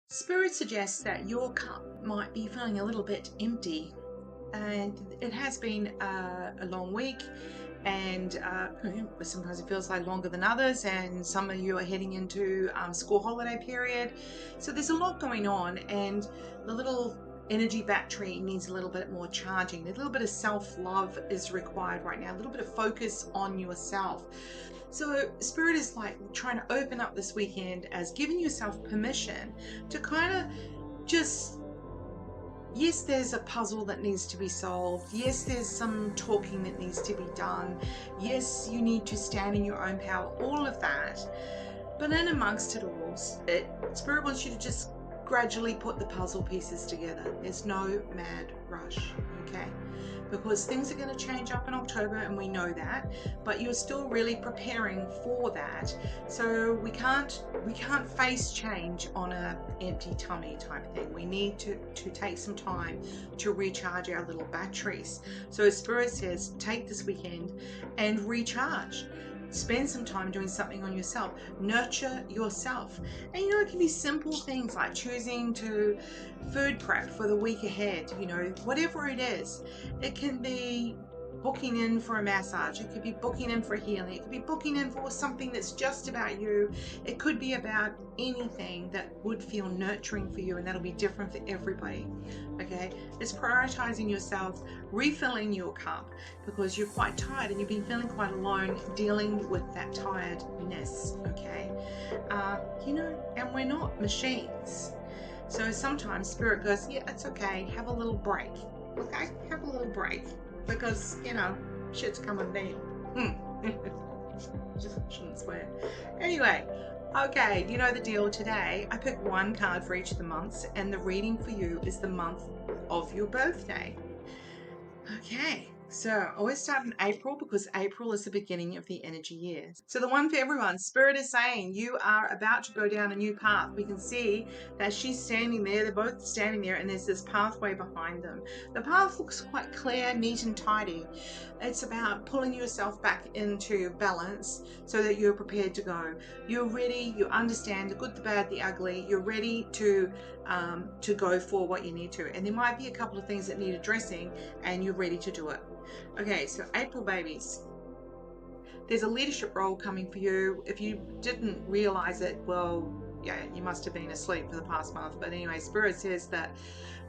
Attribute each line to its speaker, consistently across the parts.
Speaker 1: Spirit suggests that your cup might be feeling a little bit empty, and it has been a long week, and sometimes it feels like longer than others, and some of you are heading into school holiday period. So there's a lot going on, and the little energy battery needs a little bit more charging. A little bit of self-love is required right now, a little bit of focus on yourself. So Spirit is like trying to open up this weekend as giving yourself permission to kind of just, yes, there's a puzzle that needs to be solved. Yes, there's some talking that needs to be done. Yes, you need to stand in your own power, all of that. But in amongst it all, Spirit wants you to just gradually put the puzzle pieces together. There's no mad rush, okay? Because things are going to change up in October, and we know that, but you're still really preparing for that. So we can't face change on a empty tummy type thing. We need to take some time to recharge our little batteries. So Spirit says, take this weekend and recharge. Spend some time doing something on yourself. Nurture yourself. And it can be simple things like choosing to food prep for the week ahead, whatever it is. It can be booking in for a massage. It could be booking in for healing. It could be booking in for something that's just about you. It could be about anything that would feel nurturing for you, and that'll be different for everybody. Okay, it's prioritizing yourself, refilling your cup, because you're quite tired and you've been feeling quite alone dealing with that tiredness. Okay, and we're not machines. So sometimes Spirit goes, yeah, it's okay, have a little break. Okay, have a little break, because shit's coming down. Just shouldn't swear. Anyway, okay, you know the deal. Today I pick one card for each of the months, and the reading for you is the month of your birthday. Okay, so I always start in April because April is the beginning of the energy year. So the one for everyone, Spirit is saying you are about to go down a new path. We can see that she's standing there. They're both standing there, and there's this pathway behind them. The path looks quite clear, neat and tidy. It's about pulling yourself back into balance so that you're prepared to go. You're ready. You understand the good, the bad, the ugly. You're ready to go for what you need to. And there might be a couple of things that need addressing, and you're ready to do it. Okay, so April babies, there's a leadership role coming for you. If you didn't realize it, well, yeah, you must have been asleep for the past month. But anyway, Spirit says that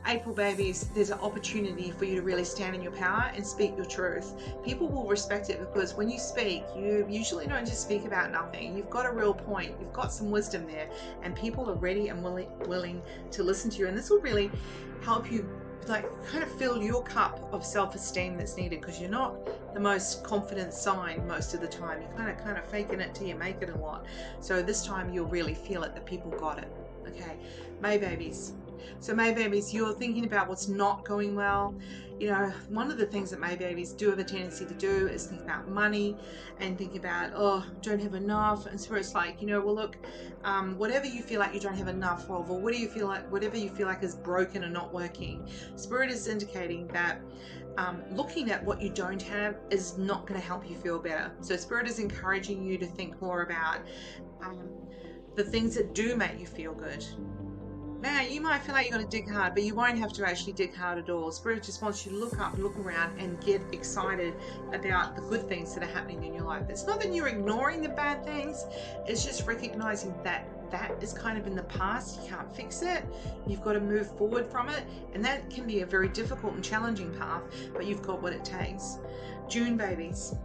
Speaker 1: April babies, there's an opportunity for you to really stand in your power and speak your truth. People will respect it, because when you speak, you usually don't just speak about nothing. You've got a real point. You've got some wisdom there, and people are ready and willing to listen to you. And this will really help you kind of fill your cup of self-esteem that's needed, because you're not the most confident sign most of the time. You're kind of faking it till you make it a lot. So this time you'll really feel it, that people got it. Okay, May babies. So May babies, you're thinking about what's not going well. One of the things that May babies do have a tendency to do is think about money and think about, oh, don't have enough. And so it's like, well, look, whatever you feel like you don't have enough of, or whatever you feel like is broken and not working, Spirit is indicating that looking at what you don't have is not going to help you feel better. So Spirit is encouraging you to think more about the things that do make you feel good. Now, you might feel like you've got to dig hard, but you won't have to actually dig hard at all. Spirit just wants you to look up, look around, and get excited about the good things that are happening in your life. It's not that you're ignoring the bad things. It's just recognizing that that is kind of in the past. You can't fix it. You've got to move forward from it. And that can be a very difficult and challenging path, but you've got what it takes. June babies.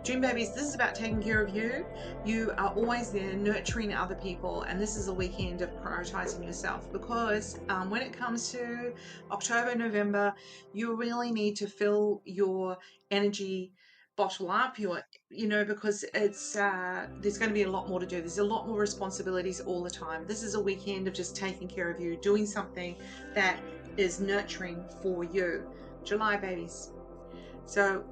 Speaker 1: June babies, this is about taking care of you. You are always there nurturing other people, and this is a weekend of prioritizing yourself, because when it comes to October, November, you really need to fill your energy bottle up, because it's there's going to be a lot more to do. There's a lot more responsibilities all the time. This is a weekend of just taking care of you, doing something that is nurturing for you. July babies. So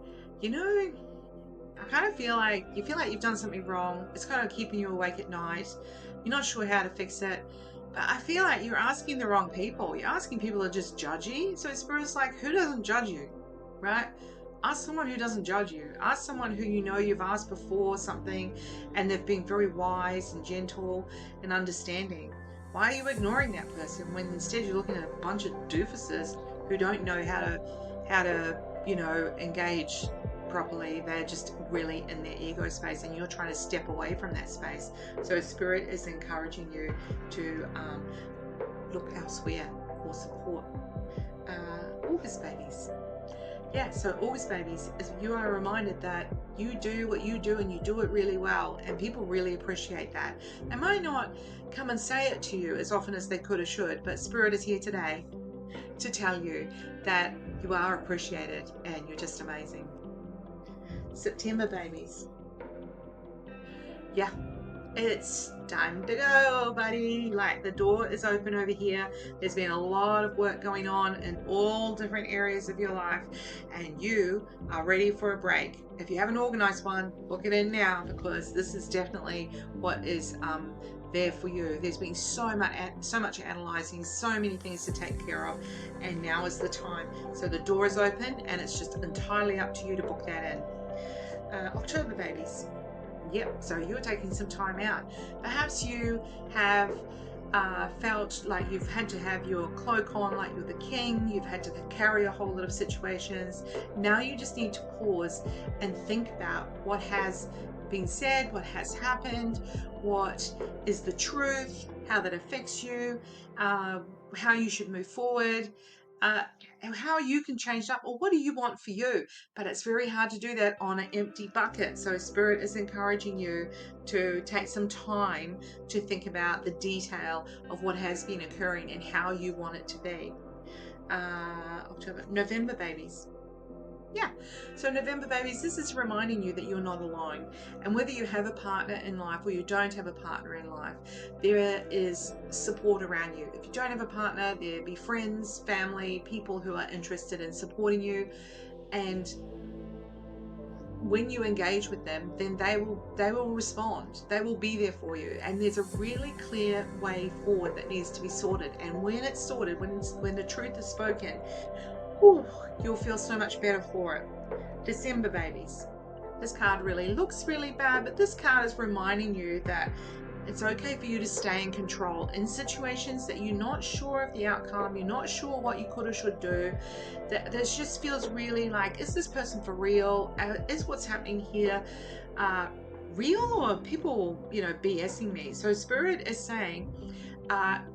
Speaker 1: I kind of feel like you've done something wrong. It's kind of keeping you awake at night. You're not sure how to fix it. But I feel like you're asking the wrong people. You're asking people that are just judgy. So Spirit's like, who doesn't judge you, right? Ask someone who doesn't judge you. Ask someone who you've asked before something, and they've been very wise and gentle and understanding. Why are you ignoring that person when instead you're looking at a bunch of doofuses who don't know how to engage properly? They're just really in their ego space, and you're trying to step away from that space. So Spirit is encouraging you to look elsewhere for support. August babies. Yeah, so August babies, you are reminded that you do what you do and you do it really well, and people really appreciate that. They might not come and say it to you as often as they could or should, but Spirit is here today to tell you that you are appreciated and you're just amazing. September babies. Yeah, it's time to go, buddy. Like, the door is open over here. There's been a lot of work going on in all different areas of your life, and you are ready for a break. If you haven't organized one, book it in now, because this is definitely what is there for you. There's been so much analyzing, so many things to take care of, and now is the time. So the door is open, and it's just entirely up to you to book that in. October babies. Yep, so you're taking some time out. Perhaps you have felt like you've had to have your cloak on like you're the king. You've had to carry a whole lot of situations. Now you just need to pause and think about what has been said, what has happened, what is the truth, how that affects you, how you should move forward, how you can change up, or what do you want for you. But it's very hard to do that on an empty bucket. So Spirit is encouraging you to take some time to think about the detail of what has been occurring and how you want it to be. November babies. Yeah, so November babies, this is reminding you that you're not alone. And whether you have a partner in life or you don't have a partner in life, there is support around you. If you don't have a partner, there be friends, family, people who are interested in supporting you. And when you engage with them, then they will respond. They will be there for you. And there's a really clear way forward that needs to be sorted. And when it's sorted, when the truth is spoken, you'll feel so much better for it. December babies. This card really looks really bad, but this card is reminding you that it's okay for you to stay in control in situations that you're not sure of the outcome, you're not sure what you could or should do. That this just feels really like, is this person for real? Is what's happening here real, or people, BSing me? So Spirit is saying,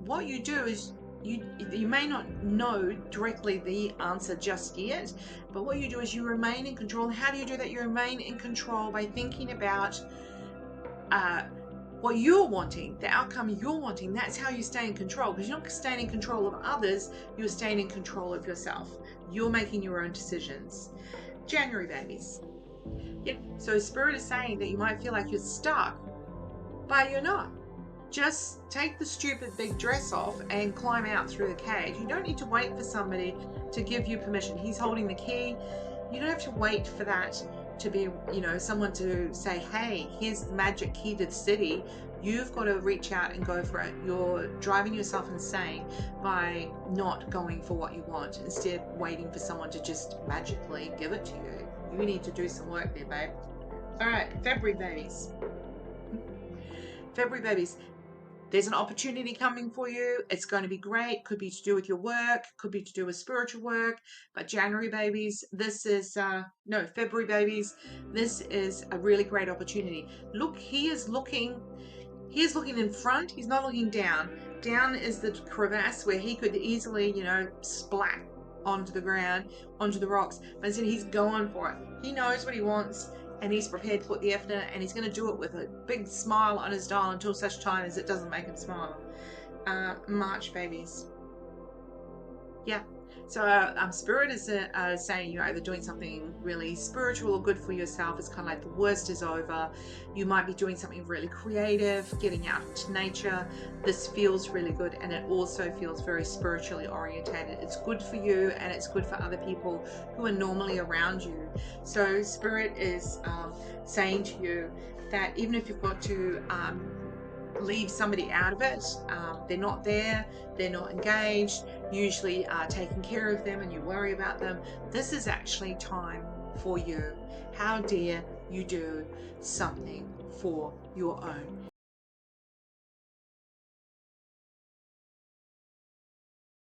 Speaker 1: what you do is you may not know directly the answer just yet, but what you do is you remain in control. How do you do that? You remain in control by thinking about what you're wanting, the outcome you're wanting. That's how you stay in control, because you're not staying in control of others, you're staying in control of yourself. You're making your own decisions. January babies. Yep. So Spirit is saying that you might feel like you're stuck, but you're not. Just take the stupid big dress off and climb out through the cage. You don't need to wait for somebody to give you permission. He's holding the key. You don't have to wait for that to be, someone to say, hey, here's the magic key to the city. You've got to reach out and go for it. You're driving yourself insane by not going for what you want, instead waiting for someone to just magically give it to you. You need to do some work there, babe. All right, February babies. February babies. There's an opportunity coming for you. It's going to be great. Could be to do with your work, could be to do with spiritual work. But January babies, February babies, this is a really great opportunity. Look, he is looking in front. He's not looking down. Down is the crevasse where he could easily, splat onto the ground, onto the rocks. But instead, he's going for it. He knows what he wants, and he's prepared to put the effort in it, and he's going to do it with a big smile on his dial until such time as it doesn't make him smile. March babies. Yeah. So Spirit is saying you're either doing something really spiritual or good for yourself. It's kind of like the worst is over. You might be doing something really creative, getting out into nature. This feels really good, and it also feels very spiritually orientated. It's good for you, and it's good for other people who are normally around you. So Spirit is saying to you that even if you've got to leave somebody out of it, they're not there, they're not engaged, usually taking care of them, and you worry about them, this is actually time for you. How dare you do something for your own